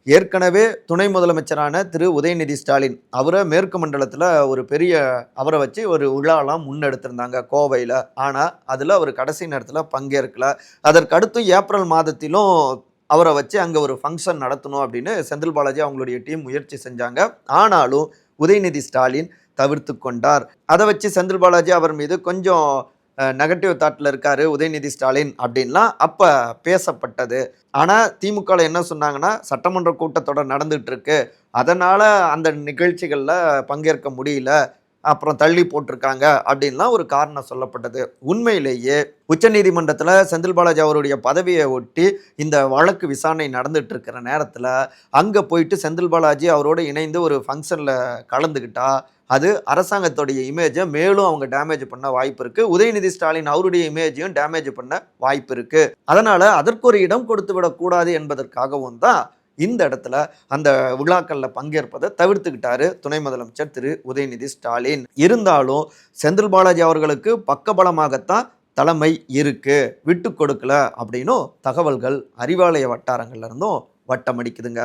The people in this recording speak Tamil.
ஏற்கனவே துணை முதலமைச்சரான திரு உதயநிதி ஸ்டாலின் அவரை மேற்கு மண்டலத்தில் ஒரு பெரிய அவரை வச்சு ஒரு விழாலாம் முன்னெடுத்திருந்தாங்க கோவையில். ஆனால் அதில் அவர் கடைசி நேரத்தில் பங்கேற்கல. அதற்கடுத்து ஏப்ரல் மாதத்திலும் அவரை வச்சு அங்கே ஒரு ஃபங்க்ஷன் நடத்தணும் அப்படின்னு செந்தில் பாலாஜி அவங்களுடைய டீம் முயற்சி செஞ்சாங்க. ஆனாலும் உதயநிதி ஸ்டாலின் தவிர்த்து கொண்டார். அதை வச்சு செந்தில் பாலாஜி அவர் மீது கொஞ்சம் நெகட்டிவ் தாட்டில் இருக்காரு உதயநிதி ஸ்டாலின் அப்படின்லாம் அப்போ பேசப்பட்டது. ஆனால் திமுகவில் என்ன சொன்னாங்கன்னா, சட்டமன்ற கூட்டத்தொடர் நடந்துட்டு இருக்கு, அதனால் அந்த நிகழ்ச்சிகளில் பங்கேற்க முடியல, அப்புறம் தள்ளி போட்டிருக்காங்க அப்படின்லாம் ஒரு காரணம் சொல்லப்பட்டது. உண்மையிலேயே உச்சநீதிமன்றத்தில் செந்தில் பாலாஜி அவருடைய பதவியை ஒட்டி இந்த வழக்கு விசாரணை நடந்துட்டு இருக்கிற நேரத்தில் அங்கே போயிட்டு செந்தில் பாலாஜி அவரோடு இணைந்து ஒரு ஃபங்க்ஷனில் கலந்துக்கிட்டா அது அரசாங்கத்துடைய இமேஜை மேலும் அவங்க டேமேஜ் பண்ண வாய்ப்பு இருக்கு. உதயநிதி ஸ்டாலின் அவருடைய இமேஜையும் டேமேஜ் பண்ண வாய்ப்பு இருக்கு. அதனால அதற்கு ஒரு இடம் கொடுத்து விடக்கூடாது என்பதற்காகவும் தான் இந்த இடத்துல அந்த விழாக்கள்ல பங்கேற்பதை தவிர்த்துக்கிட்டாரு துணை முதலமைச்சர் திரு உதயநிதி ஸ்டாலின். இருந்தாலும் செந்தில் பாலாஜி அவர்களுக்கு பக்கபலமாகத்தான் தலைமை இருக்கு, விட்டு கொடுக்கல அப்படின்னும் தகவல்கள் அறிவாலய வட்டாரங்கள்ல இருந்தும் வட்டமடிக்குதுங்க.